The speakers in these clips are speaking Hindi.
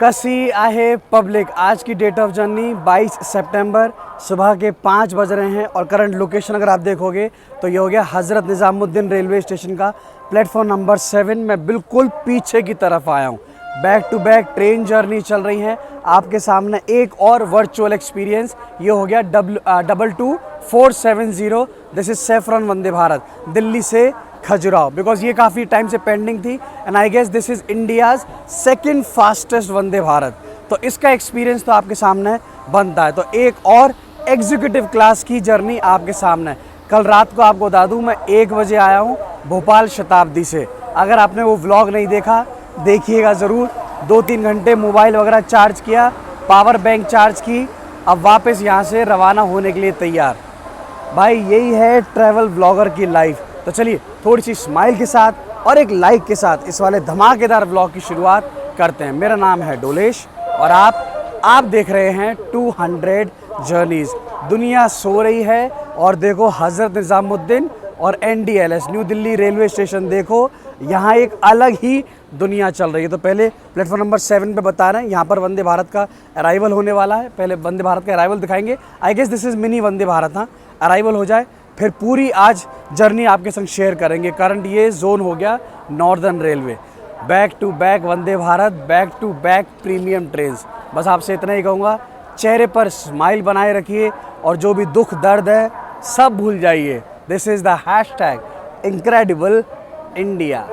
कसी आहे पब्लिक। आज की डेट ऑफ जर्नी 22 सितंबर सुबह के 5 बज रहे हैं और करंट लोकेशन अगर आप देखोगे तो ये हो गया हज़रत निज़ामुद्दीन रेलवे स्टेशन का प्लेटफॉर्म नंबर 7। मैं बिल्कुल पीछे की तरफ आया हूँ। Back to back train journey चल रही है आपके सामने। एक और वर्चुअल एक्सपीरियंस ये हो गया 22470। This is saffron Vande Bharat Delhi से खजुराहो, बिकॉज ये काफ़ी टाइम से पेंडिंग थी and I guess this is India's second fastest Vande Bharat. तो इसका एक्सपीरियंस तो आपके सामने बनता है। तो एक और एग्जीक्यूटिव क्लास की जर्नी आपके सामने। कल रात को आपको बता दूँ मैं 1 बजे आया हूँ भोपाल शताब्दी से। अगर आपने वो व्लॉग नहीं देखा देखिएगा ज़रूर। 2-3 घंटे मोबाइल वगैरह चार्ज किया, पावर बैंक चार्ज की, अब वापस यहाँ से रवाना होने के लिए तैयार। भाई यही है ट्रैवल ब्लॉगर की लाइफ। तो चलिए थोड़ी सी स्माइल के साथ और एक लाइक के साथ इस वाले धमाकेदार व्लॉग की शुरुआत करते हैं। मेरा नाम है डोलेश और आप देख रहे हैं 200 जर्नीज़। दुनिया सो रही है और देखो हज़रत निज़ामुद्दीन और NDLS new Delhi railway station देखो, यहाँ एक अलग ही दुनिया चल रही है। तो पहले प्लेटफॉर्म नंबर 7 पे बता रहे हैं यहाँ पर वंदे भारत का अराइवल होने वाला है। पहले वंदे भारत का अराइवल दिखाएंगे। I guess this is mini Vande Bharat. हाँ, अराइवल हो जाए फिर पूरी आज जर्नी आपके संग शेयर करेंगे। करंट ये जोन हो गया northern railway. Back to back Vande Bharat, back to back premium trains. बस आपसे इतना ही कहूँगा, चेहरे पर स्माइल बनाए रखिए और जो भी दुख दर्द है सब भूल जाइए। This is the hashtag incredible India.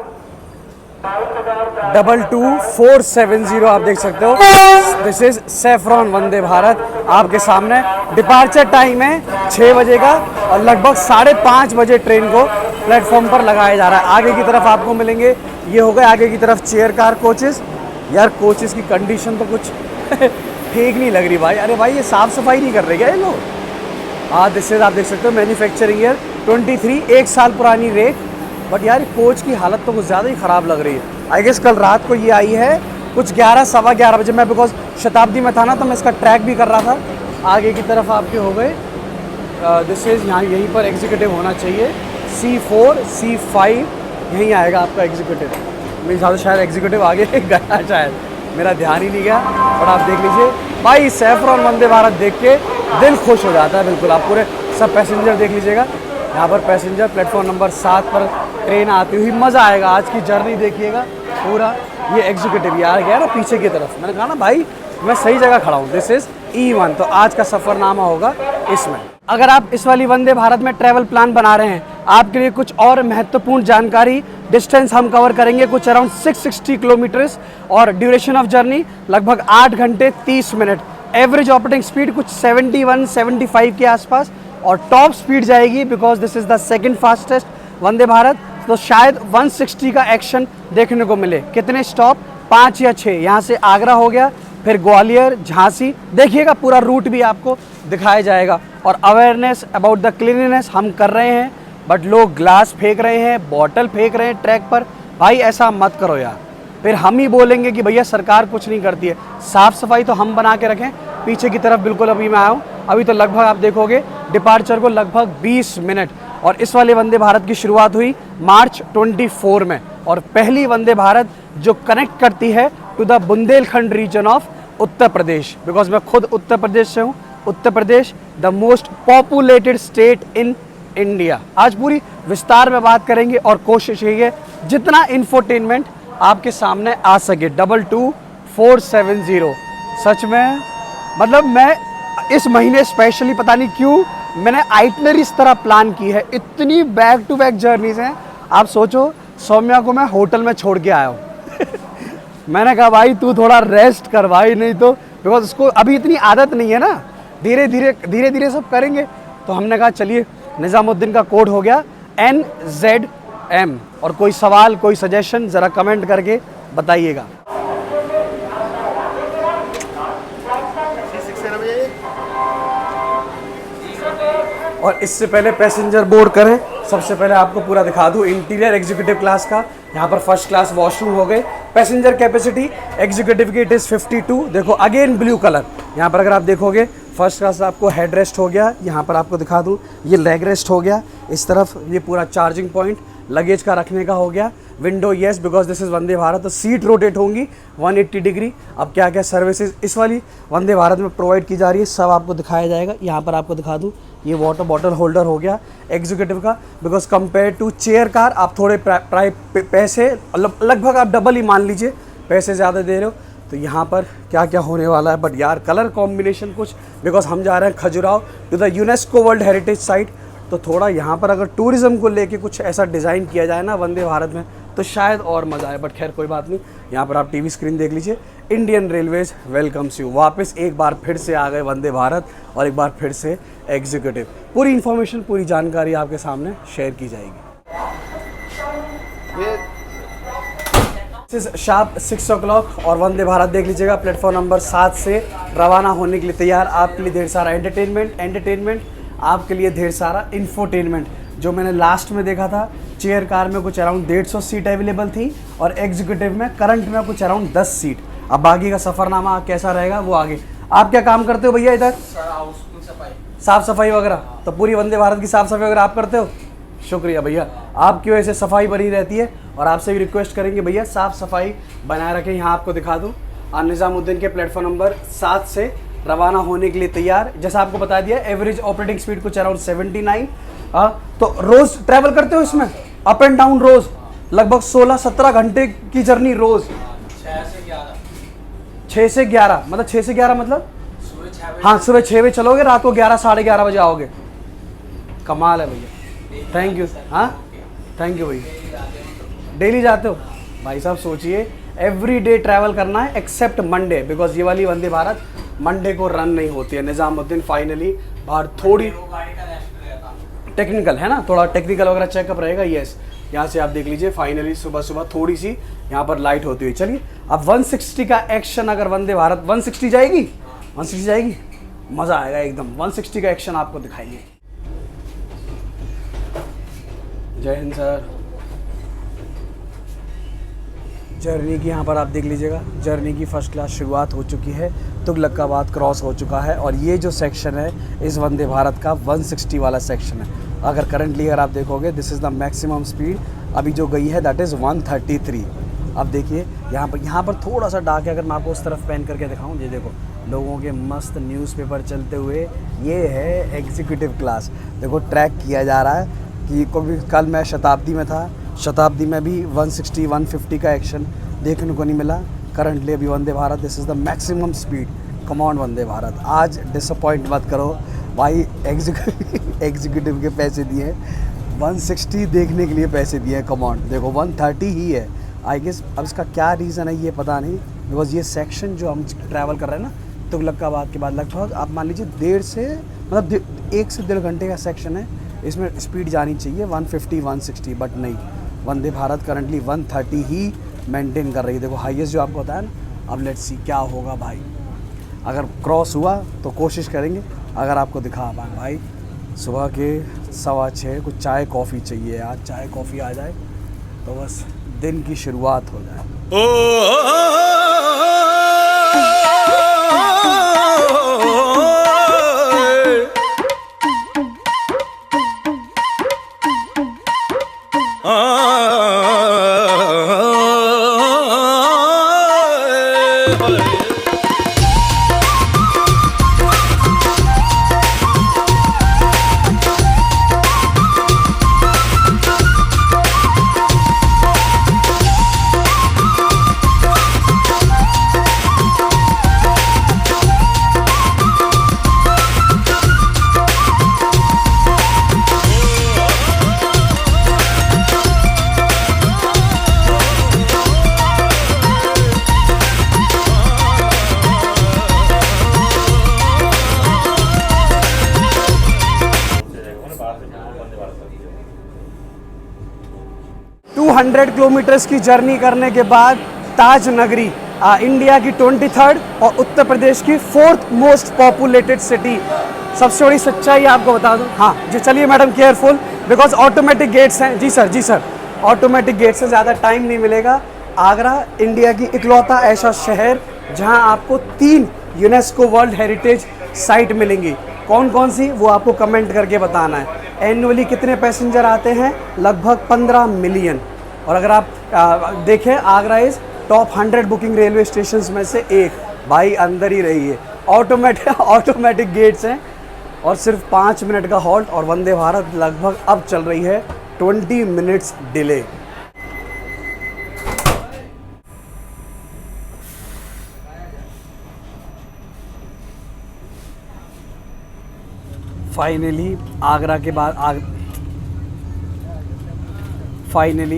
22470 आप देख सकते हो। This is saffron Vande Bharat आपके सामने। डिपार्चर टाइम है 6 बजे का और लगभग 5:30 बजे ट्रेन को प्लेटफॉर्म पर लगाया जा रहा है। आगे की तरफ आपको मिलेंगे, ये हो गए आगे की तरफ चेयर कार कोचेस। यार कोचेस की कंडीशन तो कुछ ठीक नहीं लग रही भाई। अरे भाई ये साफ़ सफाई नहीं कर रहे क्या ये लोग? हाँ, दिस इज आप देख सकते हो मैन्युफैक्चरिंग ईयर 23, 1 साल पुरानी रेट। बट यार कोच की हालत तो कुछ ज़्यादा ही ख़राब लग रही है। आई गेस कल रात को ये आई है कुछ 11, सवा 11 बजे। मैं बिकॉज शताब्दी में था ना तो मैं इसका ट्रैक भी कर रहा था। आगे की तरफ आपके हो गए दिस इज़ यहाँ यहीं पर एग्जीक्यूटिव होना चाहिए। C4 C5 यहीं आएगा आपका एग्जीक्यूटिव। मेरे हिसाब से शायद एग्जीक्यूटिव आगे गया, शायद मेरा ध्यान ही नहीं गया। और आप देख लीजिए भाई सैफरन वंदे भारत देख के दिल खुश हो जाता है। बिल्कुल आप पूरे सब पैसेंजर देख लीजिएगा। यहाँ पर पैसेंजर प्लेटफॉर्म नंबर 7 पर ट्रेन आती हुई मज़ा आएगा। आज की जर्नी देखिएगा पूरा। ये एग्जीक्यूटिव ये आ गया ना पीछे की तरफ। मैंने कहा ना भाई मैं सही जगह खड़ा हूँ। This is E1। तो आज का सफ़रनामा होगा इसमें। अगर आप इस वाली वंदे भारत में ट्रैवल प्लान बना रहे हैं, आपके लिए कुछ और महत्वपूर्ण जानकारी। डिस्टेंस हम कवर करेंगे कुछ अराउंड 660 किलोमीटर्स और ड्यूरेशन ऑफ जर्नी लगभग 8 घंटे 30 मिनट। एवरेज ऑपरेटिंग स्पीड कुछ 71-75 के आसपास और टॉप स्पीड जाएगी because this is the second fastest Vande Bharat. तो शायद 160 का एक्शन देखने को मिले। कितने स्टॉप? 5 या 6। यहाँ से आगरा हो गया, फिर ग्वालियर, झांसी। देखिएगा पूरा रूट भी आपको दिखाया जाएगा। और अवेयरनेस अबाउट द क्लीनलीनेस हम कर रहे हैं, बट लोग ग्लास फेंक रहे हैं, बॉटल फेंक रहे हैं ट्रैक पर। भाई ऐसा मत करो यार, फिर हम ही बोलेंगे कि भैया सरकार कुछ नहीं करती है। साफ़ सफाई तो हम बना के रखें। पीछे की तरफ बिल्कुल अभी मैं आया हूँ, अभी तो लगभग आप देखोगे डिपार्चर को लगभग 20 मिनट। और इस वाले वंदे भारत की शुरुआत हुई मार्च 24 में। और पहली वंदे भारत जो कनेक्ट करती है to the Bundelkhand region of Uttar Pradesh. Because मैं खुद उत्तर प्रदेश से हूँ। Uttar Pradesh the most populated state in India. आज पूरी विस्तार में बात करेंगे और कोशिश यही है जितना इंफोटेनमेंट आपके सामने आ सके। 22470 सच में मतलब मैं इस महीने स्पेशली पता नहीं क्यों मैंने आइटनरी इस तरह प्लान की है। इतनी बैक टू बैक जर्नीज हैं। आप सोचो सौम्या को मैं होटल में छोड़ के आया हूँ। मैंने कहा भाई तू थोड़ा रेस्ट कर भाई, नहीं तो बिकॉज उसको अभी इतनी आदत नहीं है ना। धीरे धीरे सब करेंगे। तो हमने कहा चलिए निज़ामुद्दीन का कोड हो गया NZM। और कोई सवाल कोई सजेशन ज़रा कमेंट करके बताइएगा। और इससे पहले पैसेंजर बोर्ड करें, सबसे पहले आपको पूरा दिखा दूँ इंटीरियर एग्जीक्यूटिव क्लास का। यहाँ पर फर्स्ट क्लास वॉशरूम हो गए। पैसेंजर कैपेसिटी एग्जीक्यूटिव की इट इज़ 52। देखो अगेन ब्लू कलर। यहाँ पर अगर आप देखोगे फर्स्ट क्लास आपको हेड रेस्ट हो गया। यहाँ पर आपको दिखा दूँ ये लेग रेस्ट हो गया। इस तरफ ये पूरा चार्जिंग पॉइंट लगेज का रखने का हो गया। Window yes because this is Vande Bharat. तो सीट रोटेट होंगी 180 डिग्री। अब क्या क्या सर्विसेज इस वाली वंदे भारत में प्रोवाइड की जा रही है सब आपको दिखाया जाएगा। यहाँ पर आपको दिखा दूँ, ये वाटर बॉटल होल्डर हो गया एग्जीक्यूटिव का, because compare to chair car आप थोड़े पैसे लगभग आप डबल ही मान लीजिए पैसे ज़्यादा दे रहे हो। तो यहाँ पर क्या क्या होने वाला है, बट यार कलर कॉम्बिनेशन कुछ, बिकॉज हम जा रहे हैं Khajuraho to the UNESCO world heritage site, तो थोड़ा यहाँ पर अगर टूरिज़्म को लेके कुछ ऐसा डिज़ाइन किया जाए ना वंदे भारत में तो शायद और मज़ा आए। बट खैर कोई बात नहीं, यहाँ पर आप टीवी स्क्रीन देख लीजिए। इंडियन रेलवेज वेलकम्स यू, वापस एक बार फिर से आ गए वंदे भारत और एक बार फिर से एग्जीक्यूटिव। पूरी इन्फॉर्मेशन पूरी जानकारी आपके सामने शेयर की जाएगी। शार्प 6 o'clock और वंदे भारत देख लीजिएगा प्लेटफॉर्म नंबर 7 से रवाना होने के लिए तैयार। आपके लिए ढेर सारा एंटरटेनमेंट, आपके लिए ढेर सारा इंफोटेनमेंट। जो मैंने लास्ट में देखा था, चेयर कार में कुछ अराउंड 150 सीट अवेलेबल थी और एग्जीक्यूटिव में करंट में कुछ अराउंड 10 सीट। अब बाकी का सफ़रनामा कैसा रहेगा वो आगे। आप क्या काम करते हो भैया इधर? साफ़ सफाई वगैरह, तो पूरी वंदे भारत की साफ़ सफाई वगैरह आप करते हो? शुक्रिया भैया, आपकी वजह से सफाई बनी रहती है और आपसे भी रिक्वेस्ट करेंगे भैया साफ़ सफाई बनाए रखें। यहाँ आपको दिखा दूँ, निज़ामुद्दीन के प्लेटफॉर्म नंबर 7 से रवाना होने के लिए तैयार। जैसा आपको बता दिया एवरेज ऑपरेटिंग स्पीड कुछ अराउंड 79। तो रोज़ ट्रैवल करते हो इसमें अप एंड डाउन, रोज़ लगभग 16-17 घंटे की जर्नी रोज़। 6 से 11 मतलब 6 से 11 मतलब हाँ, सुबह 6 बजे चलोगे, रात को 11 साढ़े 11 बजे आओगे। कमाल है भैया, थैंक यू। हाँ थैंक यू भैया। डेली जाते हो भाई साहब? सोचिए एवरी डे ट्रैवल करना है एक्सेप्ट मंडे, बिकॉज ये वाली वंदे भारत मंडे को रन नहीं होती है। निज़ामुद्दीन फाइनली बाहर थोड़ी टेक्निकल है ना, थोड़ा टेक्निकल वगैरह चेकअप रहेगा। यस, यहाँ से आप देख लीजिए फाइनली सुबह सुबह थोड़ी सी यहाँ पर लाइट होती हुई। चलिए अब 160 का एक्शन, अगर वंदे भारत 160 जाएगी, 160 जाएगी, मज़ा आएगा एकदम। 160 का एक्शन आपको दिखाएंगे। जय हिंद सर। जर्नी की यहाँ पर आप देख लीजिएगा, जर्नी की फर्स्ट क्लास शुरुआत हो चुकी है। तुगलकाबाद क्रॉस हो चुका है और ये जो सेक्शन है इस वंदे भारत का 160 वाला सेक्शन है। अगर करंटली अगर आप देखोगे this is the maximum speed अभी जो गई है, दैट इज़ 133। अब देखिए यहाँ पर थोड़ा सा डार्क है। अगर मैं आपको उस तरफ पैन करके दिखाऊँ, ये देखो लोगों के मस्त न्यूज़पेपर चलते हुए, ये है एग्जीक्यूटिव क्लास। देखो ट्रैक किया जा रहा है कि कल मैं शताब्दी में था, शताब्दी में भी 160 150 का एक्शन देखने को नहीं मिला। करंटली अभी Vande Bharat this is the maximum speed. Come on Vande Bharat, आज डिसअपॉइंट मत करो भाई। एग्जीक्यूटिव के पैसे दिए, 160 देखने के लिए पैसे दिए। कम ऑन, देखो 130 ही है आई गेस। अब इसका क्या रीज़न है ये पता नहीं, बिकॉज ये सेक्शन जो हम ट्रैवल कर रहे हैं ना तुगलकाबाद के बाद, लगभग आप मान लीजिए 1.5 से मतलब 1 से 1.5 घंटे का सेक्शन है। इसमें स्पीड जानी चाहिए 150 160, बट नहीं, वंदे भारत करंटली 130 ही मेंटेन कर रही है। देखो हाईएस्ट जो आपको बताया ना। अब लेट्स सी क्या होगा भाई। अगर क्रॉस हुआ तो कोशिश करेंगे अगर आपको दिखा पाए। भाई सुबह के 6:15 कुछ चाय कॉफ़ी चाहिए यार, चाय कॉफ़ी आ जाए तो बस दिन की शुरुआत हो जाए। किलोमीटर्स की जर्नी करने के बाद ताज नगरी इंडिया की 23rd और उत्तर प्रदेश की 4th मोस्ट पॉपुलेटेड सिटी। सबसे बड़ी सच्चाई आपको बता दूं। हाँ जी, चलिए madam careful, because automatic gates हैं। जी सर, जी सर, ऑटोमेटिक गेट से ज़्यादा टाइम नहीं मिलेगा। आगरा इंडिया की इकलौता ऐसा शहर जहां आपको 3 यूनेस्को वर्ल्ड हेरिटेज साइट मिलेंगी। कौन कौन सी वो आपको कमेंट करके बताना है। एनुअली कितने पैसेंजर आते हैं? लगभग 15 मिलियन। और अगर आप देखें, Agra is top 100 booking railway station में से एक। भाई अंदर ही रही है, ऑटोमेटिक गेट्स हैं और सिर्फ 5 मिनट का हॉल्ट। और वंदे भारत लगभग अब चल रही है 20 minutes delay. Finally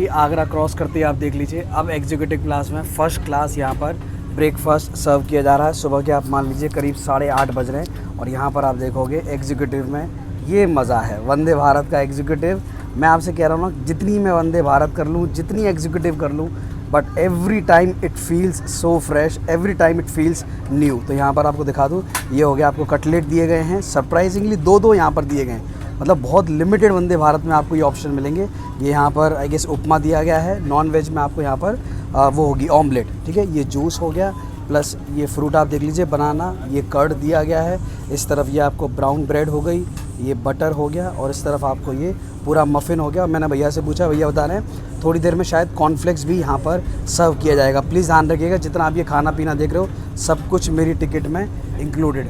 Agra cross करते ही आप देख लीजिए, अब एग्जीक्यूटिव क्लास में फर्स्ट क्लास यहाँ पर ब्रेकफास्ट सर्व किया जा रहा है। सुबह के आप मान लीजिए करीब 8:30 बज रहे हैं और यहाँ पर आप देखोगे एग्जीक्यूटिव में ये मज़ा है। वंदे भारत का एग्जीक्यूटिव, मैं आपसे कह रहा हूँ ना, जितनी मैं वंदे भारत कर लूँ, जितनी एग्जीक्यूटिव कर लूँ, but every time it feels so fresh, every time it feels new. तो यहाँ पर आपको दिखा दूँ, ये हो गया, आपको कटलेट दिए गए हैं, सरप्राइजिंगली 2-2 यहाँ पर दिए गए हैं। मतलब बहुत लिमिटेड वंदे भारत में आपको ये ऑप्शन मिलेंगे। ये यहाँ पर आई गेस उपमा दिया गया है, नॉन वेज में आपको यहाँ पर वो होगी ऑमलेट, ठीक है। ये जूस हो गया, प्लस ये फ्रूट आप देख लीजिए बनाना, ये कर्ड दिया गया है। इस तरफ ये आपको ब्राउन ब्रेड हो गई, ये बटर हो गया और इस तरफ आपको ये पूरा मफ़िन हो गया। और मैंने भैया से पूछा, भैया बता रहे हैं थोड़ी देर में शायद कॉर्नफ्लेक्स भी यहाँ पर सर्व किया जाएगा। प्लीज़ ध्यान रखिएगा, जितना आप ये खाना पीना देख रहे हो सब कुछ मेरी टिकट में इंक्लूडेड।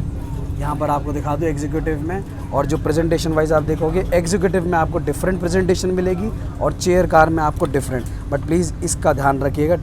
यहाँ पर आपको दिखा दूँ एग्जीक्यूटिव में, और जो प्रेजेंटेशन वाइज आप देखोगे एग्जीक्यूटिव में आपको डिफरेंट प्रेजेंटेशन मिलेगी और चेयर कार में आपको डिफरेंट। बट प्लीज़ इसका ध्यान रखिएगा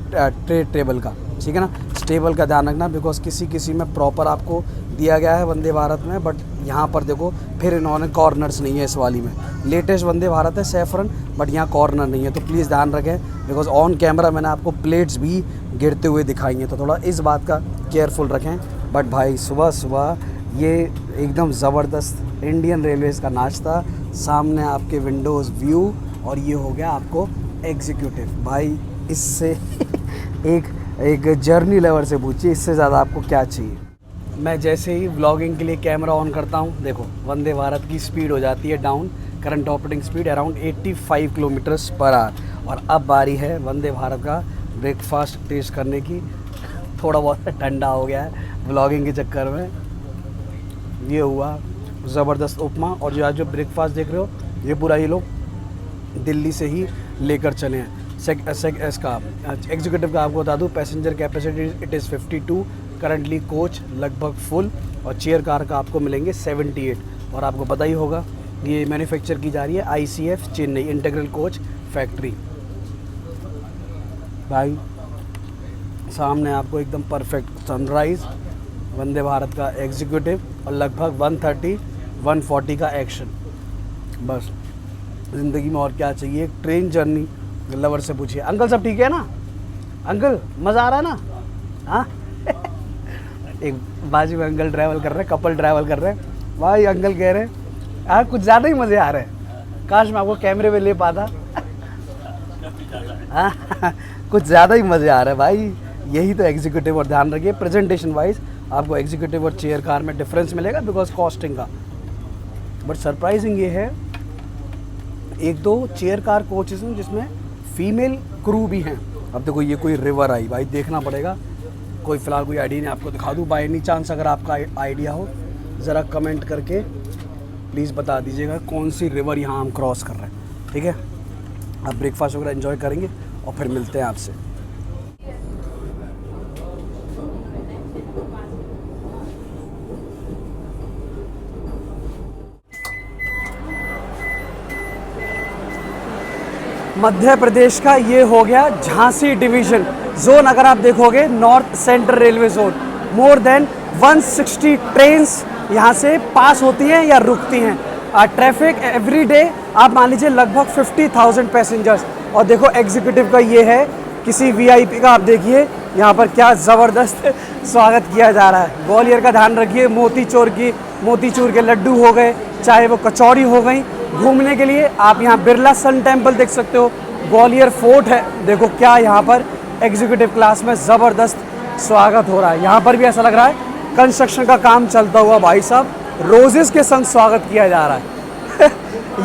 टेबल का, ठीक है ना, टेबल का ध्यान रखना, बिकॉज किसी में प्रॉपर आपको दिया गया है वंदे भारत में। बट यहाँ पर देखो फिर इन्होंने कॉर्नर्स नहीं है इस वाली में। लेटेस्ट वंदे भारत है सैफरन, बट यहाँ कॉर्नर नहीं है। तो प्लीज़ ध्यान रखें, बिकॉज ऑन कैमरा मैंने आपको प्लेट्स भी गिरते हुए दिखाई हैं, तो थोड़ा इस बात का केयरफुल रखें। बट भाई सुबह सुबह ये एकदम ज़बरदस्त इंडियन रेलवेज़ का नाश्ता, सामने आपके विंडोज़ व्यू, और ये हो गया आपको एग्जीक्यूटिव। भाई इससे एक जर्नी लेवर से पूछिए, इससे ज़्यादा आपको क्या चाहिए। मैं जैसे ही व्लॉगिंग के लिए कैमरा ऑन करता हूँ, देखो वंदे भारत की स्पीड हो जाती है down, current operating speed around 85 kilometres per hour. और अब बारी है वंदे भारत का ब्रेकफास्ट टेस्ट करने की। थोड़ा बहुत ठंडा हो गया है व्लॉगिंग के चक्कर में। ये हुआ ज़बरदस्त उपमा, और जो आज जो ब्रेकफास्ट देख रहे हो ये पूरा ये लोग दिल्ली से ही लेकर चले हैं। इसका एग्जीक्यूटिव का आपको बता दूँ, passenger capacity it is 52, currently coach लगभग फुल, और चेयर कार का आपको मिलेंगे 78। और आपको पता ही होगा ये मैन्युफैक्चर की जा रही है ICF Chennai integral coach factory. भाई सामने आपको एकदम परफेक्ट सनराइज़, वंदे भारत का एग्जीक्यूटिव, और लगभग 130-140 का एक्शन। बस ज़िंदगी में और क्या चाहिए। एक ट्रेन जर्नी लवर से पूछिए। अंकल सब ठीक है ना? अंकल मज़ा आ रहा है ना? हाँ एक बाजू में अंकल ट्रैवल कर रहे हैं, कपल ट्रैवल कर रहे हैं। भाई अंकल कह रहे हैं यार कुछ ज़्यादा ही मज़े आ रहे हैं, काश मैं आपको कैमरे में ले पाता। हाँ कुछ ज़्यादा ही मज़े आ रहे हैं भाई, यही तो एग्जीक्यूटिव। और ध्यान रखिए प्रेजेंटेशन वाइज आपको एग्जीक्यूटिव और चेयर कार में डिफरेंस मिलेगा बिकॉज कॉस्टिंग का। बट सरप्राइजिंग ये है, 1-2 चेयर कार कोचेस हैं जिसमें फीमेल क्रू भी हैं। अब देखो ये कोई रिवर आई, भाई देखना पड़ेगा, कोई फ़िलहाल कोई आइडिया नहीं। आपको दिखा दूँ बाय एनी चांस, अगर आपका आइडिया हो ज़रा कमेंट करके प्लीज़ बता दीजिएगा कौन सी रिवर यहाँ हम क्रॉस कर रहे हैं, ठीक है। आप ब्रेकफास्ट वगैरह एंजॉय करेंगे और फिर मिलते हैं आपसे। मध्य प्रदेश का ये हो गया झांसी डिवीज़न जोन। अगर आप देखोगे north central railway zone, more than 160 trains यहाँ से पास होती हैं या रुकती हैं। ट्रैफिक एवरी डे आप मान लीजिए लगभग 50,000 पैसेंजर्स। और देखो एग्जीक्यूटिव का ये है, किसी VIP का आप देखिए यहाँ पर क्या ज़बरदस्त स्वागत किया जा रहा है। ग्वालियर का ध्यान रखिए, मोतीचूर के लड्डू हो गए, चाहे वो कचौड़ी हो गई। घूमने के लिए आप यहाँ बिरला सन टेम्पल देख सकते हो, ग्वालियर फोर्ट है। देखो क्या यहाँ पर एग्जीक्यूटिव क्लास में ज़बरदस्त स्वागत हो रहा है। यहाँ पर भी ऐसा लग रहा है कंस्ट्रक्शन का काम चलता हुआ, भाई साहब रोजेस के संग स्वागत किया जा रहा है।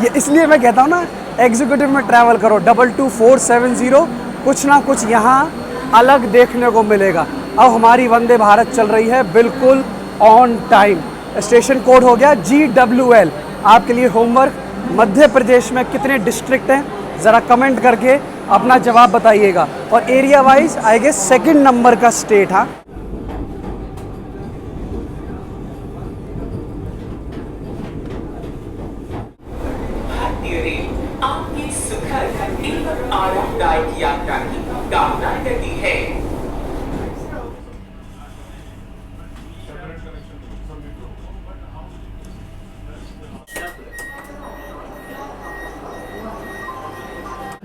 ये इसलिए मैं कहता हूँ ना एग्जीक्यूटिव में ट्रैवल करो, 22470, कुछ ना कुछ यहाँ अलग देखने को मिलेगा। अब हमारी वंदे भारत चल रही है बिल्कुल ऑन टाइम। स्टेशन कोड हो गया GWL। आपके लिए होमवर्क, मध्य प्रदेश में कितने डिस्ट्रिक्ट हैं ज़रा कमेंट करके अपना जवाब बताइएगा। और area wise I guess second number का स्टेट। हाँ, भारतीय रेल आपकी सुखद एवं आरामदायक यात्रा की कामना करती है।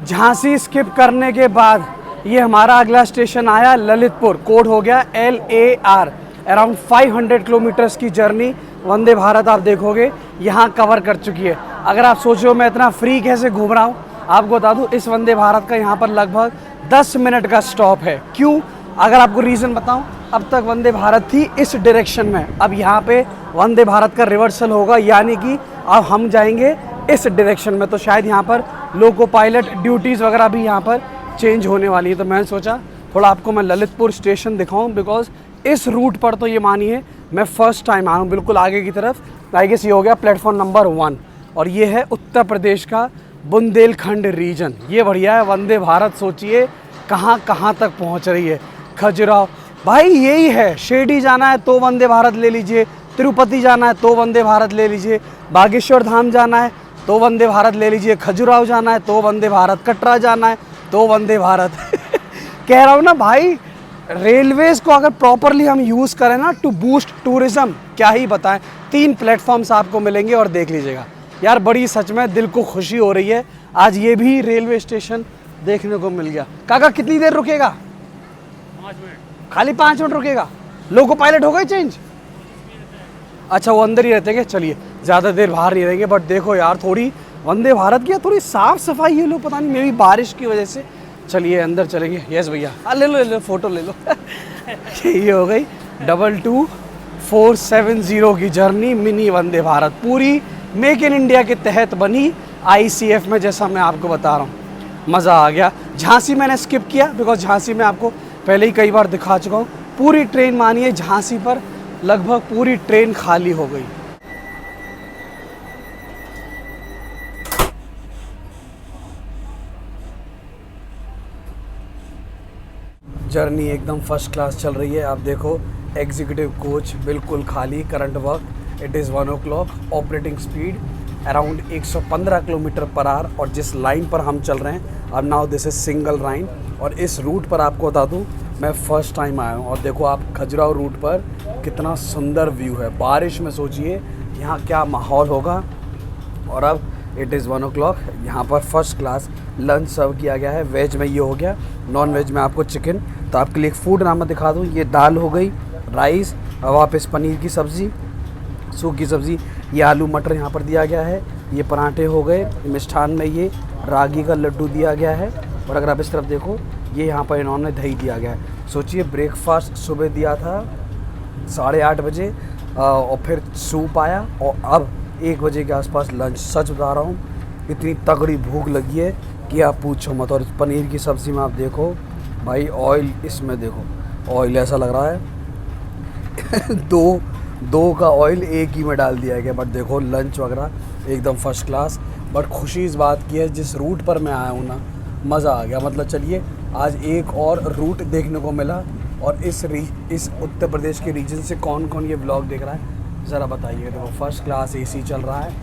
झांसी स्किप करने के बाद ये हमारा अगला स्टेशन आया ललितपुर। कोड हो गया LAR। अराउंड 500 किलोमीटर्स की जर्नी वंदे भारत आप देखोगे यहाँ कवर कर चुकी है। अगर आप सोच रहे हो मैं इतना फ्री कैसे घूम रहा हूँ, आपको बता दूँ इस वंदे भारत का यहाँ पर लगभग 10 मिनट का स्टॉप है। क्यों? अगर आपको रीज़न बताऊँ, अब तक वंदे भारत थी इस डायरेक्शन में, अब यहाँ पे वंदे भारत का रिवर्सल होगा, यानी कि अब हम जाएंगे इस डायरेक्शन में। तो शायद यहाँ पर लोको पायलट ड्यूटीज़ वगैरह भी यहाँ पर चेंज होने वाली है। तो मैंने सोचा थोड़ा आपको मैं ललितपुर स्टेशन दिखाऊं, बिकॉज इस रूट पर तो ये मानिए मैं फ़र्स्ट टाइम आया हूँ बिल्कुल आगे की तरफ। आई गेस ये हो गया प्लेटफॉर्म नंबर 1 और ये है उत्तर प्रदेश का बुंदेलखंड रीजन। ये बढ़िया है, वंदे भारत सोचिए कहाँ कहाँ तक पहुँच रही है। खजुराहो भाई यही है, शिरडी जाना है तो वंदे भारत ले लीजिए, तिरुपति जाना है तो वंदे भारत ले लीजिए, बागेश्वर धाम जाना है तो वंदे भारत ले लीजिए, खजुराहो जाना है तो वंदे भारत, कटरा जाना है तो वंदे भारत। कह रहा हूँ ना भाई, रेलवेज़ को अगर प्रॉपरली हम यूज़ करें ना टू बूस्ट टूरिज़्म, क्या ही बताएं। 3 प्लेटफॉर्म्स आपको मिलेंगे और देख लीजिएगा यार, बड़ी सच में दिल को खुशी हो रही है। आज ये भी रेलवे स्टेशन देखने को मिल गया। काका कितनी देर रुकेगा? 5 मिनट, खाली 5 मिनट रुकेगा। लोको पायलट हो गए चेंज? अच्छा, वो अंदर ही रहते हैं। चलिए ज़्यादा देर बाहर नहीं रहेंगे। बट देखो यार, थोड़ी वंदे भारत की थोड़ी साफ़ सफाई ये लो, पता नहीं मे भी बारिश की वजह से। चलिए अंदर चलेंगे। यस भैया, ले लो फ़ोटो ले लो। ये हो गई 22470 की जर्नी मिनी वंदे भारत, पूरी मेक इन इंडिया के तहत बनी ICF में, जैसा मैं आपको बता रहा हूँ। मज़ा आ गया। झांसी मैंने स्किप किया बिकॉज झांसी में आपको पहले ही कई बार दिखा चुका हूँ। पूरी ट्रेन मानिए झांसी पर लगभग पूरी ट्रेन खाली हो गई। जर्नी एकदम फर्स्ट क्लास चल रही है। आप देखो एग्जीक्यूटिव कोच बिल्कुल खाली, current work, it is 1 o'clock, operating speed around 115 kilometre per hour. और जिस लाइन पर हम चल रहे हैं अब now this is single line. और इस रूट पर आपको बता दूं मैं फ़र्स्ट टाइम आया हूँ। और देखो आप खजुराहो रूट पर कितना सुंदर व्यू है। बारिश में सोचिए यहाँ क्या माहौल होगा। और अब इट इज़ 1 o'clock, यहाँ पर फर्स्ट क्लास लंच सर्व किया गया है। वेज में ये हो गया, नॉन वेज में आपको चिकन। तो आपके लिए एक फूड नाम दिखा दूँ, ये दाल हो गई, राइस, वापस पनीर की सब्ज़ी, सूखी सब्ज़ी, ये आलू मटर यहाँ पर दिया गया है, ये पराठे हो गए, मिष्ठान में ये रागी का लड्डू दिया गया है। और अगर आप इस तरफ देखो ये यहाँ पर इन्होंने दही दिया गया है। सोचिए ब्रेकफास्ट सुबह दिया था 8:30 बजे और फिर सूप आया और अब 1 बजे के आसपास लंच। सच बता रहा हूँ इतनी तगड़ी भूख लगी है कि आप पूछो मत। और पनीर की सब्ज़ी में आप देखो भाई, ऑयल इसमें देखो, ऑयल ऐसा लग रहा है दो का ऑयल एक ही में डाल दिया गया। बट देखो लंच वगैरह एकदम फर्स्ट क्लास। बट खुशी इस बात की है जिस रूट पर मैं आया हूँ ना, मज़ा आ गया। मतलब चलिए आज एक और रूट देखने को मिला। और इस उत्तर प्रदेश के रीजन से कौन कौन ये ब्लॉग देख रहा है ज़रा बताइए। देखो फर्स्ट क्लास AC चल रहा है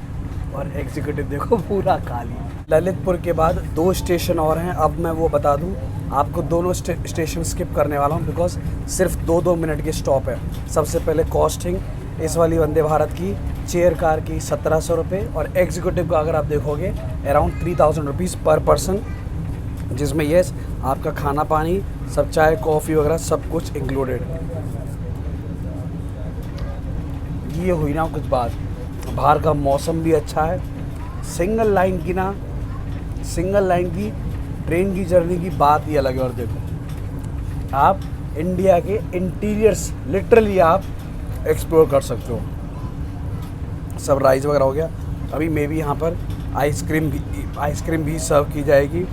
और एग्जीक्यूटिव देखो पूरा खाली। ललितपुर के बाद 2 स्टेशन और हैं। अब मैं वो बता दूं आपको, दोनों स्टेशन स्किप करने वाला हूं बिकॉज सिर्फ 2-2 मिनट की स्टॉप है। सबसे पहले कॉस्टिंग इस वाली वंदे भारत की चेयर कार की 1700 रुपये और एग्जीक्यूटिव का अगर आप देखोगे अराउंड 3000 रुपीज़ पर पर्सन, जिसमें यस आपका खाना पानी सब, चाय कॉफ़ी वगैरह सब कुछ इंक्लूडेड। ये हुई ना कुछ बात। बाहर का मौसम भी अच्छा है। सिंगल लाइन की ट्रेन की जर्नी की बात ही अलग है। और देखो आप इंडिया के इंटीरियर्स लिटरली आप एक्सप्लोर कर सकते हो। सब राइस वगैरह हो गया। अभी मे भी यहाँ पर आइसक्रीम भी सर्व की जाएगी।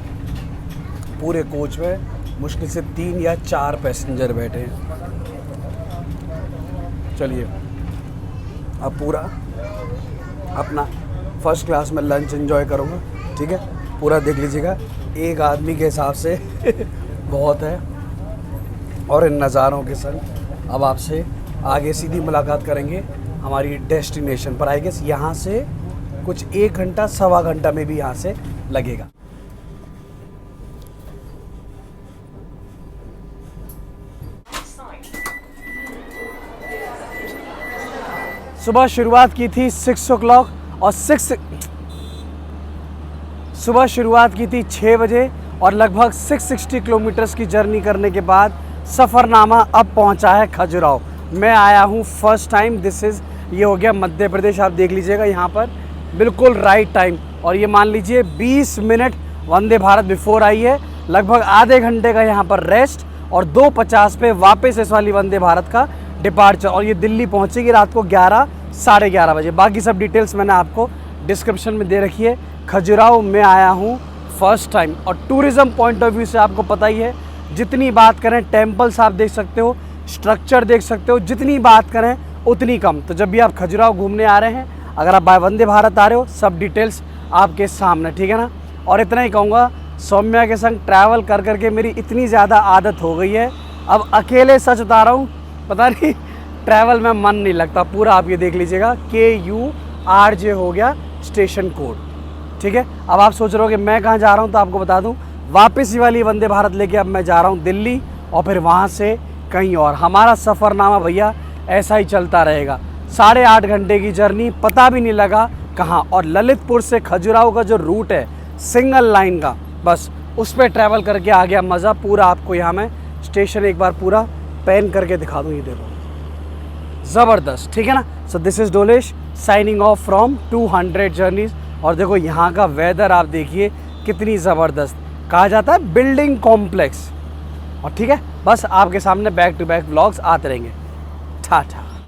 पूरे कोच में मुश्किल से 3 या 4 पैसेंजर बैठे हैं। चलिए अब पूरा अपना फर्स्ट क्लास में लंच एंजॉय करूँगा, ठीक है। पूरा देख लीजिएगा। एक आदमी के हिसाब से बहुत है। और इन नज़ारों के संग अब आपसे आगे सीधी मुलाकात करेंगे हमारी डेस्टिनेशन पर। आई गेस यहाँ से कुछ 1 घंटा सवा घंटा में भी यहाँ से लगेगा। सुबह शुरुआत की थी 6 o'clock और सुबह शुरुआत की थी 6 बजे और लगभग 660 किलोमीटर्स की जर्नी करने के बाद सफ़रनामा अब पहुंचा है खजुराहो। मैं आया हूं फर्स्ट टाइम। ये हो गया मध्य प्रदेश। आप देख लीजिएगा यहाँ पर बिल्कुल राइट टाइम। और ये मान लीजिए 20 minute Vande Bharat before I है। लगभग आधे घंटे का यहाँ पर रेस्ट और 2:50 पे वापस इस वाली वंदे भारत का डिपार्चर। और ये दिल्ली पहुँचेगी रात को 11 साढ़े 11 बजे। बाकी सब डिटेल्स मैंने आपको डिस्क्रिप्शन में दे रखी है। खजुराहो में आया हूँ फर्स्ट टाइम और टूरिज़्म पॉइंट ऑफ व्यू से आपको पता ही है, जितनी बात करें टेम्पल्स आप देख सकते हो, स्ट्रक्चर देख सकते हो, जितनी बात करें उतनी कम। तो जब भी आप खजुराहो घूमने आ रहे हैं, अगर आप बाय वंदे भारत आ रहे हो, सब डिटेल्स आपके सामने, ठीक है ना। और इतना ही कहूँगा, सौम्या के संग ट्रैवल कर करके मेरी इतनी ज़्यादा आदत हो गई है, अब अकेले सच बता रहा हूँ, पता नहीं ट्रैवल में मन नहीं लगता पूरा। आप ये देख लीजिएगा KURJ हो गया स्टेशन कोड, ठीक है। अब आप सोच रहे हो कि मैं कहाँ जा रहा हूँ, तो आपको बता दूँ, वापस ही वाली वंदे भारत लेके अब मैं जा रहा हूँ दिल्ली और फिर वहाँ से कहीं और। हमारा सफ़रनामा भैया ऐसा ही चलता रहेगा। 8.5 घंटे की जर्नी, पता भी नहीं लगा कहाँ। और ललितपुर से खजुराहो का जो रूट है सिंगल लाइन का, बस उस पर ट्रैवल करके आ गया मज़ा पूरा। आपको यहाँ मैं स्टेशन एक बार पूरा पैन करके दिखा दूँ, ये देखो, ज़बरदस्त, ठीक है ना। So this is Dolesh signing off from 200 journeys. और देखो यहाँ का वेदर आप देखिए कितनी ज़बरदस्त, कहा जाता है बिल्डिंग कॉम्प्लेक्स। और ठीक है, बस आपके सामने बैक टू बैक व्लॉग्स आते रहेंगे। टाटा।